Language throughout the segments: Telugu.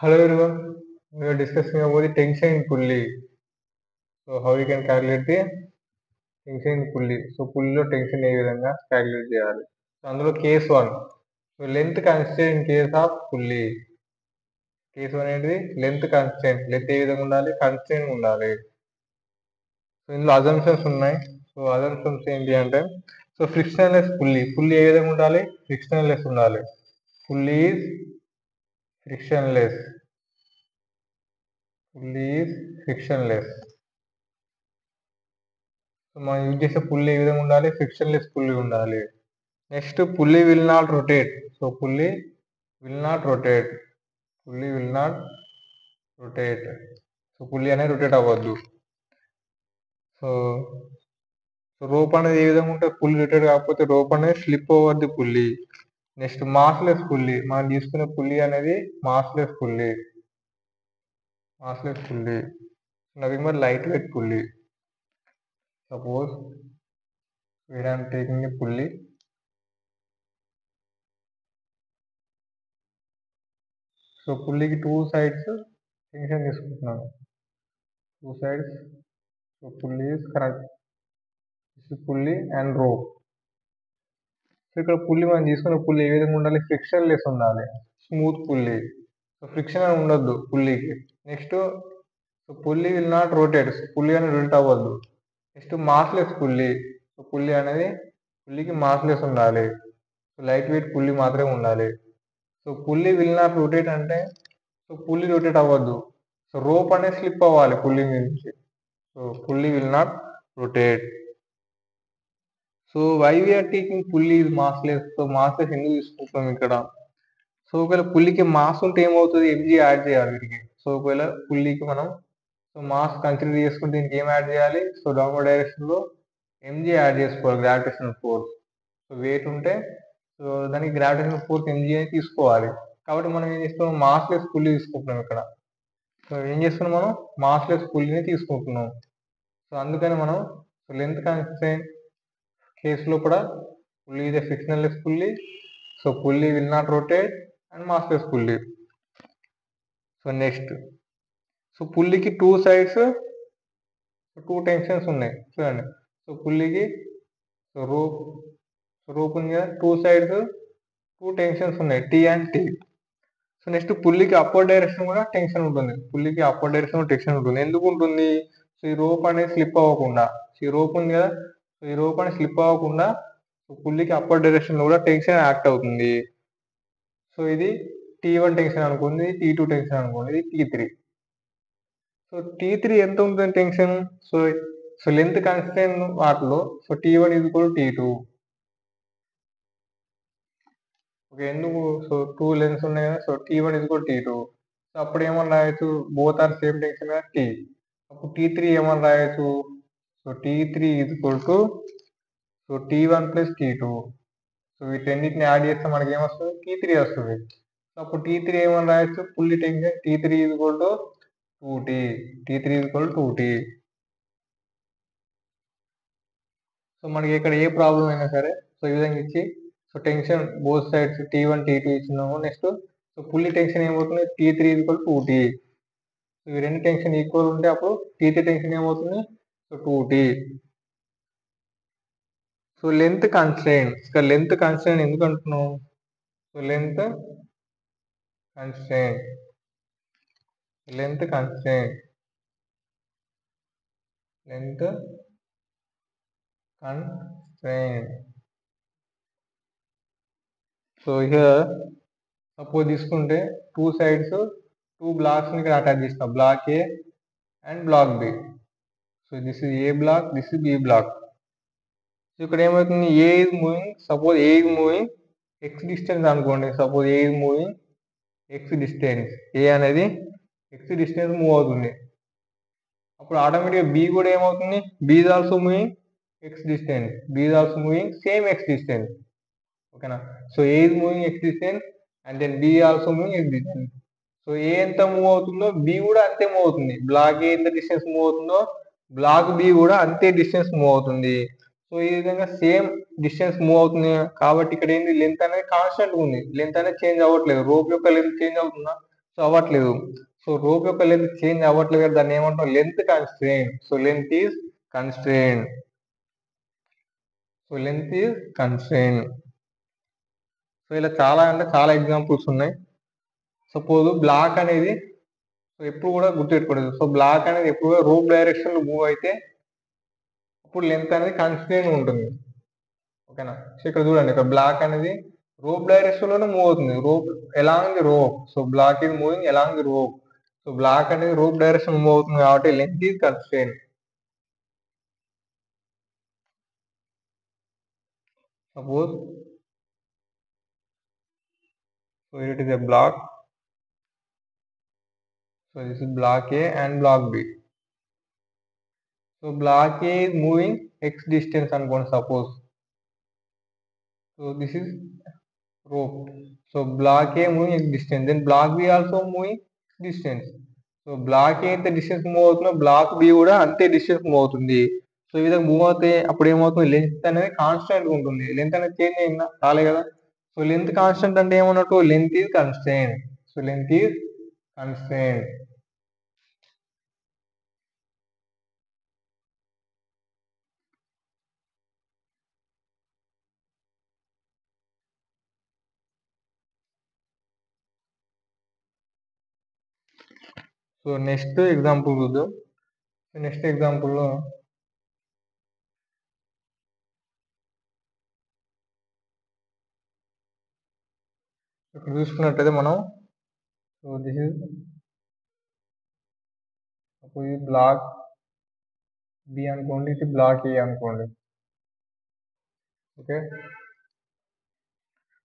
Hello everyone, we are discussing about the tension in pulley. So how you can calculate the tension in pulley. So pulley లో tension ఏ విధంగా calculate చేయాలి. సో అందులో case 1. So length constant in case of pulley. Case 1 అనేది లెంత్ కన్స్టెంట్. లెంత్ ఏ విధంగా ఉండాలి? కన్స్టెంట్ ఉండాలి. సో ఇందులో అజంప్షన్స్ ఉన్నాయి. సో అజంప్షన్స్ ఏంటి అంటే సో ఫ్రిక్షన్లెస్ పుల్లీ. పుల్లీ ఏ విధంగా ఉండాలి? ఫ్రిక్షన్లెస్ ఉండాలి. Pulley is frictionless. Pulley is frictionless. So మనం యూజ్ చేసే పుల్లీ ఏ విధంగా ఉండాలి? ఫ్రిక్షన్లెస్ పుల్లీ ఉండాలి. Next pulley will not rotate. So pulley will not rotate. Pulley will not rotate. So pulley అనేది రొటేట్ అవ్వద్దు. సో రోప్ అనేది ఏ విధంగా ఉంటే పుల్లీ రొటేట్ కాకపోతే రోప్ అనేది slip over the pulley. Next massless pulley. మనం తీసుకునే పుల్లీ అనేది massless pulley. Massless pulley. Nothing but light weight pulley. Suppose where I am taking a pulley. So పుల్లీకి టూ సైడ్స్ టెన్షన్ తీసుకుంటున్నాను. Two sides. So pulley is correct. Pulley and rope. So ఇక్కడ పుల్లీ మనం తీసుకున్న పుల్లీ ఏ విధంగా ఉండాలి? ఫ్రిక్షన్ లెస్ ఉండాలి. Smooth pulley. సో ఫ్రిక్షన్ అని ఉండొద్దు పుల్లీకి. Next so pulley will not rotate. Pulley అనేది రొటేట్ అవ్వద్దు. Next massless pulley. So pulley అనేది పుల్లీకి మాస్లెస్ ఉండాలి. సో లైట్ వెయిట్ పుల్లీ మాత్రమే ఉండాలి. So pulley will not rotate అంటే సో పుల్లీ రొటేట్ అవ్వద్దు. సో రోప్ అనేది స్లిప్ అవ్వాలి పుల్లీ నుంచి. So pulley will not rotate. So why we are taking pulley is massless. So massless ఎందుకు తీసుకుంటున్నాం ఇక్కడ? సో ఒకవేళ పుల్లీకి మాస్ ఉంటే ఏమవుతుంది? ఎంజీ యాడ్ చేయాలి వీటికి. సో ఒకవేళ పుల్లీకి మనం సో మాస్ కన్సిడర్ చేసుకుంటే దీనికి ఏం యాడ్ చేయాలి? సో డౌన్వర్డ్ డైరెక్షన్ లో ఎంజీ యాడ్ చేసుకోవాలి, గ్రావిటేషనల్ ఫోర్స్. సో వెయిట్ ఉంటే సో దానికి గ్రావిటేషనల్ ఫోర్స్ ఎంజీ అని తీసుకోవాలి. కాబట్టి మనం ఏం చేస్తున్నాం? మాస్లెస్ పుల్లీ తీసుకుంటున్నాం ఇక్కడ. సో ఏం చేస్తున్నాం? మనం మాస్లెస్ పుల్లీని తీసుకుంటున్నాం. సో అందుకని మనం సో లెంత్ కన్స్ట్రెయింట్ కేసులో కూడా pulley is a frictionless pulley. So pulley will not rotate and massless pulley. So next so పుల్లీకి టూ సైడ్స్ టూ టెన్షన్స్ ఉన్నాయి చూడండి. సో పుల్లీకి సో రోప్ ఉంది కదా, టూ సైడ్స్ టూ టెన్షన్స్ ఉన్నాయి, T and T. So next పుల్లీకి అప్పర్ డైరెక్షన్ కూడా టెన్షన్ ఉంటుంది. పుల్లీకి అప్పర్ డైరెక్షన్ టెన్షన్ ఉంటుంది. ఎందుకు ఉంటుంది? సో ఈ రోప్ అనేది స్లిప్ అవ్వకుండా. సో ఈ రోప్ ఉంది కదా, సో ఈ రోప్ అనేది స్లిప్ అవ్వకుండా సో పుల్లీకి అప్పర్ డైరెక్షన్ లో కూడా టెన్షన్ యాక్ట్ అవుతుంది. సో ఇది T1 టెన్షన్ అనుకోండి, T2 టెన్షన్ అనుకోండి, ఇది T3. సో T3 ఎంత ఉంటుంది tension? So so length constant వాటిలో so T1 is equal T2. Okay, ఎందుకు? సో టూ లెన్స్ ఉన్నాయి కదా, so T1 is equal T2. So అప్పుడు ఏమని రాయొచ్చు? బోత్ ఆర్ సేమ్ టెన్షన్ కదా T. అప్పుడు T3 ఏమని రాయొచ్చు? So T3 is equal to so T1 plus T2. So వీటన్నిటిని యాడ్ చేస్తే మనకి ఏమొస్తుంది? T3 వస్తుంది. సో అప్పుడు T3 ఏమని రాయొచ్చు? Pulley tension T3 is equal to 2T. T3 is equal to 2T. So మనకి ఇక్కడ ఏ ప్రాబ్లం అయినా సరే సో ఈ విధంగా ఇచ్చి so tension both sides T1 T2 ఇచ్చినాము. నెక్స్ట్ సో పుల్లీ టెన్షన్ ఏమవుతుంది? T3 is equal 2T. So ఈ రెండు టెన్షన్ ఈక్వల్ ఉంటే అప్పుడు T3 టెన్షన్ ఏమవుతుంది? So 2T. So length constraint. ఇక్కడ లెంత్ కన్స్ట్రెయింట్ ఎందుకు అంటున్నాం? So length constraint. Length constraint. Length constraint. So here suppose తీసుకుంటే టూ సైడ్స్ టూ బ్లాక్స్ ని ఇక్కడ అటాచ్ చేసిన, block A and block B. So this is A block, this is B block. So ఇక్కడ ఏమవుతుంది? A is moving, suppose A is moving x distance అనుకోండి. Suppose A is moving x distance, A అనేది ఎక్స్ డిస్టెన్స్ మూవ్ అవుతుంది. అప్పుడు ఆటోమేటిక్గా బి కూడా ఏమవుతుంది? B is also moving x distance, B is also moving same x distance. ఓకేనా? So A is moving x distance and then B also moving x distance. So A ఎంత మూవ్ అవుతుందో బి కూడా అంతే మూవ్ అవుతుంది. బ్లాక్ ఏ ఎంత డిస్టెన్స్ మూవ్ అవుతుందో బ్లాక్ బి కూడా అంతే డిస్టెన్స్ మూవ్ అవుతుంది. సో ఈ విధంగా సేమ్ డిస్టెన్స్ మూవ్ అవుతుంది కాబట్టి ఇక్కడ ఏంది? లెంత్ అనేది కాన్స్టెంట్ ఉంది. లెంత్ అనేది చేంజ్ అవ్వట్లేదు. రోప్ యొక్క లెంత్ చేంజ్ అవుతుందా? సో అవ్వట్లేదు. సో రోప్ యొక్క లెంత్ చేంజ్ అవ్వట్లేదు కదా, దాన్ని ఏమంటాం, length constrain. So length is constrain. So length is constrain. So ఇలా చాలా అంటే చాలా ఎగ్జాంపుల్స్ ఉన్నాయి. సపోజ్ బ్లాక్ అనేది, సో ఎప్పుడు కూడా గుర్తుపెట్టుకోలేదు. సో బ్లాక్ అనేది ఎప్పుడు కూడా రోప్ డైరెక్షన్ లో మూవ్ అయితే అప్పుడు లెంత్ అనేది కన్స్ట్రెయిన్ ఉంటుంది. ఓకేనా. సో ఇక్కడ చూడండి, ఇక్కడ బ్లాక్ అనేది రోప్ డైరెక్షన్ లోనే మూవ్ అవుతుంది. Rope along the rope. So block is moving along the rope. So block అనేది రోప్ డైరెక్షన్ మూవ్ అవుతుంది కాబట్టి length is constrain. Suppose so it is a block. So this is block A and block B. So block A is moving x distance అనుకోండి suppose. So this is rope. So block A moving x distance, then block B also moving x distance. So block A అయితే డిస్టెన్స్ మూవ్ అవుతుందో బ్లాక్ బి కూడా అంతే డిస్టెన్స్ మూవ్ అవుతుంది. సో ఈ విధంగా మూవ్ అవుతే అప్పుడు ఏమవుతుంది, లెంత్ అనేది కాన్స్టెంట్ ఉంటుంది. లెంత్ అనేది చేంజ్ అయిందా, రాలే కదా. సో లెంత్ కాన్స్టెంట్ అంటే ఏమన్నట్టు, length is constant. So length is constant. So next example చూద్దాం. నెక్స్ట్ ఎగ్జాంపుల్లో ఇక్కడ చూసుకున్నట్టయితే మనం, so this is block B అనుకోండి, ఇది బ్లాక్ ఏ అనుకోండి. ఓకే.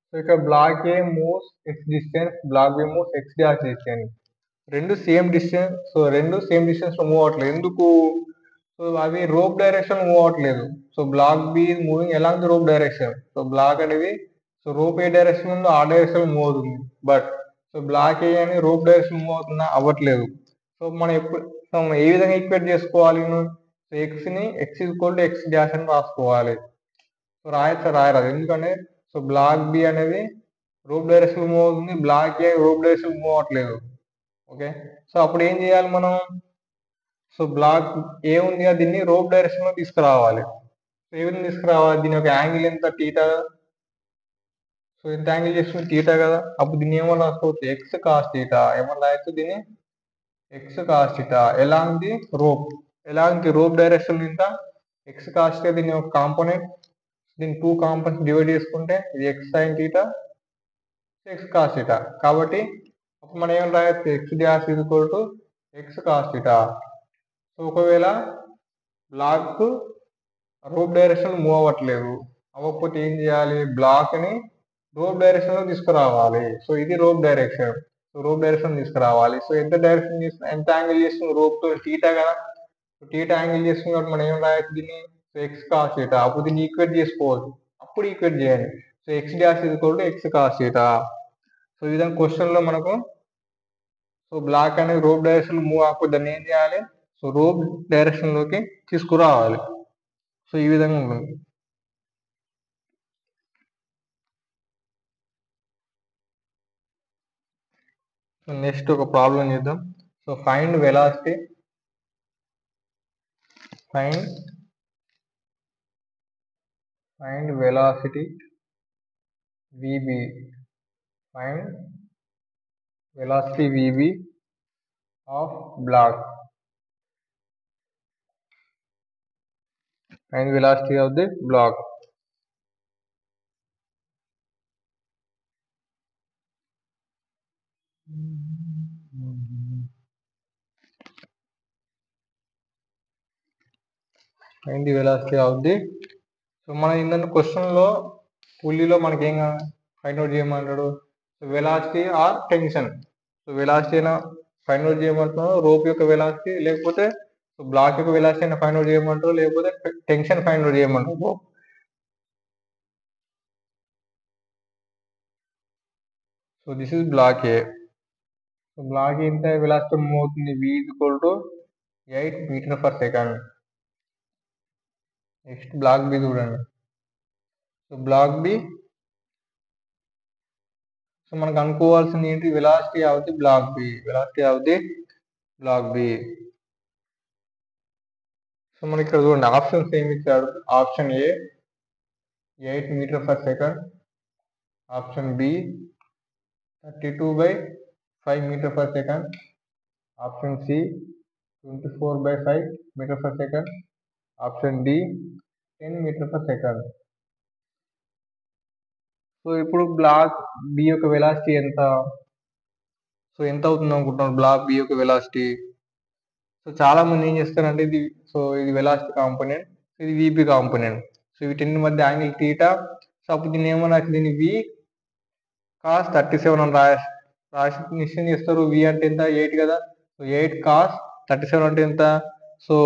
సో ఇక్కడ block A moves x distance, block B moves x dash distance. రెండు సేమ్ డిస్టెన్స్. సో రెండు సేమ్ డిస్టెన్స్ లో మూవ్ అవ్వట్లేదు. ఎందుకు, సో అవి రోప్ డైరెక్షన్ మూవ్ అవ్వట్లేదు. So block B is moving along the rope direction. So block అనేది, సో రోప్ ఏ డైరెక్షన్ ఉందో ఆ డైరెక్షన్ మూవ్ అవుతుంది. బట్ సో బ్లాక్ ఏ అని రోప్ డైరెక్షన్ మూవ్ అవుతుందా, అవ్వట్లేదు. సో మనం ఎప్పుడు, సో మనం ఏ విధంగా ఈక్వేట్ చేసుకోవాలి, సో ఎక్స్ ని X equal to X dash అని రాసుకోవాలి. సో రాయొచ్చా, రాయరాదు. ఎందుకంటే సో బ్లాక్ బి అనేది రోప్ డైరెక్షన్ మూవ్ అవుతుంది, block A rope direction move అవ్వట్లేదు. ఓకే. సో అప్పుడు ఏం చేయాలి మనం, సో బ్లాక్ ఏ ఉంది కదా, దీన్ని రోప్ డైరెక్షన్ లో తీసుకురావాలి. సో ఏ విధంగా తీసుకురావాలి, దీని యొక్క యాంగిల్ ఎంత, టీటా. సో ఎంత యాంగిల్ చేస్తుంది, టీటా కదా. అప్పుడు దీన్ని ఏమన్నా రాసుకోవచ్చు, ఎక్స్ కాస్ టీటా. ఏమన్నా రాయొచ్చు దీన్ని, X cos theta along the rope. Along the rope direction ఇంత ఎక్స్ కాస్ టీటా. దీని యొక్క కాంపోనెంట్, దీన్ని 2 కాంపోనెంట్స్ డివైడ్ చేసుకుంటే ఇది x sine theta, X cos theta. కాబట్టి అప్పుడు మనం ఏం రాయొచ్చు, X dash equal to X cos theta. So ఒకవేళ బ్లాక్ రోప్ డైరెక్షన్ మూవ్ అవ్వట్లేదు, అవ్వకపోతే ఏం చేయాలి, బ్లాక్ ని రోప్ డైరెక్షన్ లో తీసుకురావాలి. సో ఇది rope direction. So rope direction తీసుకురావాలి. సో ఎంత డైరెక్షన్ తీసుకుని ఎంత యాంగిల్ చేస్తుంది రోప్ తో, టీటా కదా. టీటా యాంగిల్ చేస్తుంది కాబట్టి మనం ఏం రాయొచ్చు దీన్ని, సో ఎక్స్ కాస్ టీటా. అప్పుడు దీన్ని ఈక్వేట్ చేసుకోవచ్చు. అప్పుడు ఈక్వేట్ చేయాలి. So X dash equal to X cos theta. So ఈ విధంగా క్వశ్చన్ లో మనకు, సో బ్లాక్ అనేది రోప్ డైరెక్షన్ మూవ్ అవ్వకపోతే దాన్ని ఏం చేయాలి, సో రోప్ డైరెక్షన్ లోకి తీసుకురావాలి. సో ఈ విధంగా ఉంటుంది. సో నెక్స్ట్ ఒక ప్రాబ్లం చేద్దాం. So find velocity, find velocity VB, find velocity VB of block. Find velocity of the block. Find the velocity of the, so మన ఏంటంటే క్వశ్చన్ లో పుల్లిలో మనకి ఏం ఫైండ్ అవుట్ చేయమంటాడు, velocity or tension. So velocity అయినా ఫైండ్ అవుట్ చేయమంటున్నాడు, రోప్ యొక్క వెలాసిటీ, లేకపోతే సో బ్లాక్ యొక్క వెలాసిటీ అయినా ఫైండ్ అవుట్ చేయమంటారు, లేకపోతే టెన్షన్ ఫైండ్ అవుట్ చేయమంటారు. So this is black A. So block A ఎంత వెలాసిటీ మూవ్ అవుతుంది, V equal to 8 meter per second. Next block B చూడండి. సో బ్లాక్ బి, సో మనకు అనుకోవాల్సింది ఏంటి, velocity of the block B, velocity of the block B. So మనకి ఇక్కడ చూడండి ఆప్షన్స్ ఏమి ఇచ్చాడు. Option A 8 meter per second, option B 32/5 meter per second, option C 24/5 meter per second, option D 10 metre per second. So ఇప్పుడు బ్లాక్ బి యొక్క వెలాసిటీ ఎంత, సో ఎంత అవుతుంది అనుకుంటున్నారు బ్లాక్ బి యొక్క వెలాసిటీ? సో చాలా మంది ఏం చేస్తారంటే ఇది వెలాసిటీ కాంపోనెంట్, ఇది విబి కాంపోనెంట్. సో వీటి మధ్య యాంగిల్ థీటా. సో అప్పుడు దీన్ని ఏమన్నా దీన్ని వి కాస్ 37 అని రాసి నిశ్చయం చేస్తారు. వి అంటే ఎంత, 8 కదా. సో 8 కాస్ 37 అంటే ఎంత, సో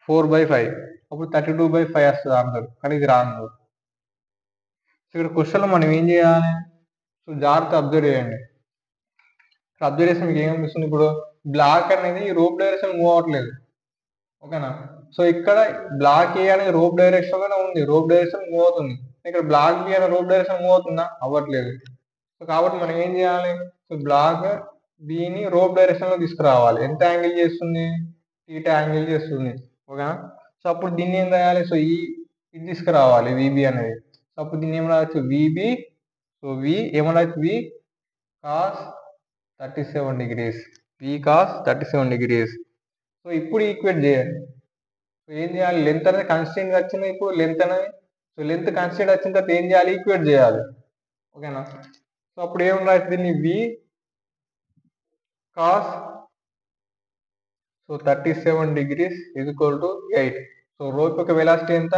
4/5. అప్పుడు 32/5 వస్తుంది ఆన్సర్, కానీ ఇది రాంగ్. సో ఇక్కడ క్వశ్చన్లో మనం ఏం చేయాలి, సో జాగ్రత్త అబ్జర్వ్ చేయండి. అబ్జర్వ్ చేస్తే మీకు ఏమనిపిస్తుంది, ఇప్పుడు బ్లాక్ అనేది రోప్ డైరెక్షన్ మూవ్ అవ్వట్లేదు, ఓకేనా. సో ఇక్కడ బ్లాక్ ఏ అనేది రోప్ డైరెక్షన్ లోనే ఉంది, రోప్ డైరెక్షన్ మూవ్ అవుతుంది. ఇక్కడ బ్లాక్ బి అనే రోప్ డైరెక్షన్ మూవ్ అవుతుందా, అవ్వట్లేదు. సో కాబట్టి మనం ఏం చేయాలి, సో బ్లాక్ బిని రోప్ డైరెక్షన్ లో తీసుకురావాలి. ఎంత యాంగిల్ చేస్తుంది, థీటా యాంగిల్ చేస్తుంది, ఓకేనా. సో అప్పుడు దీన్ని ఏం రాయాలి, సో ఇది తీసుకురావాలి విబి అనేది. సో అప్పుడు దీన్ని ఏం రాయొచ్చు, VB. So we ఏమరాయచ్చు, we cos 37 degrees, we cos 37 degrees. So ఇప్పుడు ఈక్వేట్ చేయాలి. సో ఏం చేయాలి, లెంత్ అనేది కాన్స్టెంట్ వచ్చింది, ఇప్పుడు లెంత్ అనేది, సో లెంత్ కాన్స్టెంట్ వచ్చిన తర్వాత ఏం చేయాలి, ఈక్వేట్ చేయాలి, ఓకేనా. సో అప్పుడు ఏం రాయచ్చు, దీన్ని V cos 37 degrees is equal to 8. So rope యొక్క వెలాసిటీ ఎంత,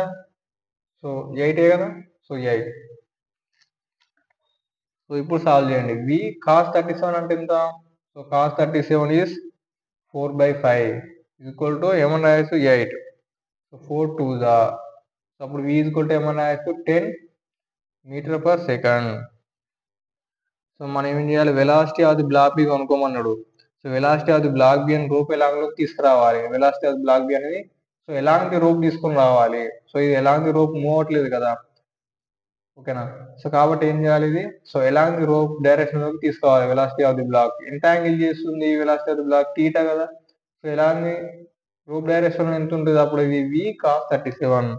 సో 8 కదా. సో 8. సో ఇప్పుడు సాల్వ్ చేయండి. వి కాస్ 37 అంటే ఎంత, so cos 37 is 4/5 is equal to ఏమన్నా రాయచ్చు, 8. So 4 2s. సో అప్పుడు వి ఈజ్ ఈక్వల్ టు ఏమన్నా రాయచ్చు, 10 మీటర్ పర్ సెకండ్. సో మనం ఏం చేయాలి, velocity of the block B కనుక్కోమన్నాడు. So velocity of the block B అని రోప్ ఎలాంగ్ తీసుకురావాలి. Velocity of the block B అనేది సో ఎలాంటి రోప్ తీసుకుని రావాలి. సో ఇది ఎలాంటి రోప్ మూవ్ అవ్వట్లేదు కదా, ఓకేనా. సో కాబట్టి ఏం చేయాలి, ఇది సో ఎలాంటి రోప్ డైరెక్షన్ లోకి తీసుకోవాలి. వెలాసిటీ ఆఫ్ ది బ్లాక్ ఎంత యాంగిల్ చేస్తుంది, velocity of the block theta కదా. సో ఎలాంటి రోప్ డైరెక్షన్ ఎంత ఉంటుంది, అప్పుడు ఇది వి కాస్ 37.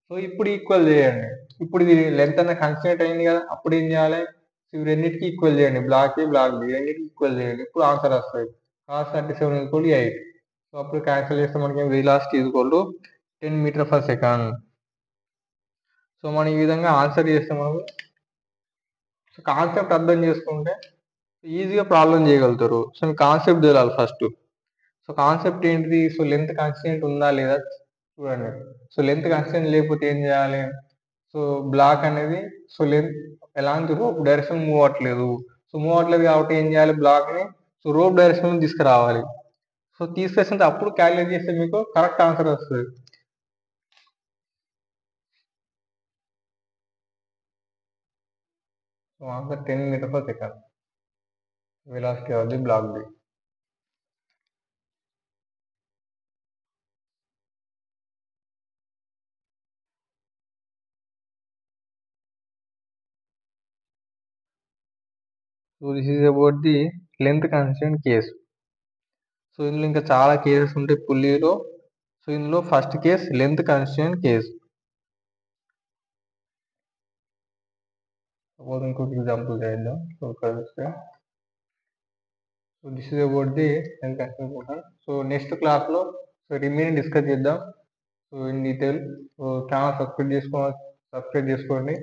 సో ఇప్పుడు ఈక్వల్ చేయండి. ఇప్పుడు ఇది లెంత్ అనేది కన్సిడర్ అయింది కదా, అప్పుడు ఏం చేయాలి, ఇవి రెండింటికి ఈక్వల్ చేయండి, బ్లాక్ ఏ బ్లాక్ బి రెండింటికి ఈక్వల్ చేయండి. ఇప్పుడు ఆన్సర్ వస్తుంది, కాస్ 37 ఈక్వల్ 8. సో అప్పుడు క్యాన్సిల్ చేస్తే మనకి velocity equal to 10 metre per second. So మనం ఈ విధంగా ఆన్సర్ చేస్తే మనము సో కాన్సెప్ట్ అర్థం చేసుకుంటే ఈజీగా ప్రాబ్లం చేయగలుగుతారు. సో మీకు కాన్సెప్ట్ తెలియాలి ఫస్ట్. సో కాన్సెప్ట్ ఏంటిది, సో లెంత్ కాన్స్టెంట్ ఉందా లేదా చూడండి. సో లెంత్ కాన్స్టెంట్ లేకపోతే ఏం చేయాలి, సో బ్లాక్ అనేది సో లెంత్ ఎలాంటి రోప్ డైరెక్షన్ మూవ్ అవ్వట్లేదు. సో మూవ్ అవ్వట్లేదు కాబట్టి ఏం చేయాలి, బ్లాక్ ని సో రోప్ డైరెక్షన్ తీసుకురావాలి. సో తీసుకొచ్చినంత అప్పుడు క్యాలిక్యులేట్ చేస్తే మీకు కరెక్ట్ ఆన్సర్ వస్తుంది. So answer 10 metre per second, velocity of the block B. So this is about the length constant case. So ఇందులో ఇంకా చాలా కేసెస్ ఉంటాయి పుల్లీలో. సో ఇందులో first case length constant case. Suppose ఇంకొక ఎగ్జాంపుల్ చేద్దాం. So so this is about the length constant. So next క్లాస్లో సో రిమైనింగ్ డిస్కస్ చేద్దాం so in detail. So channel subscribe చేసుకోండి.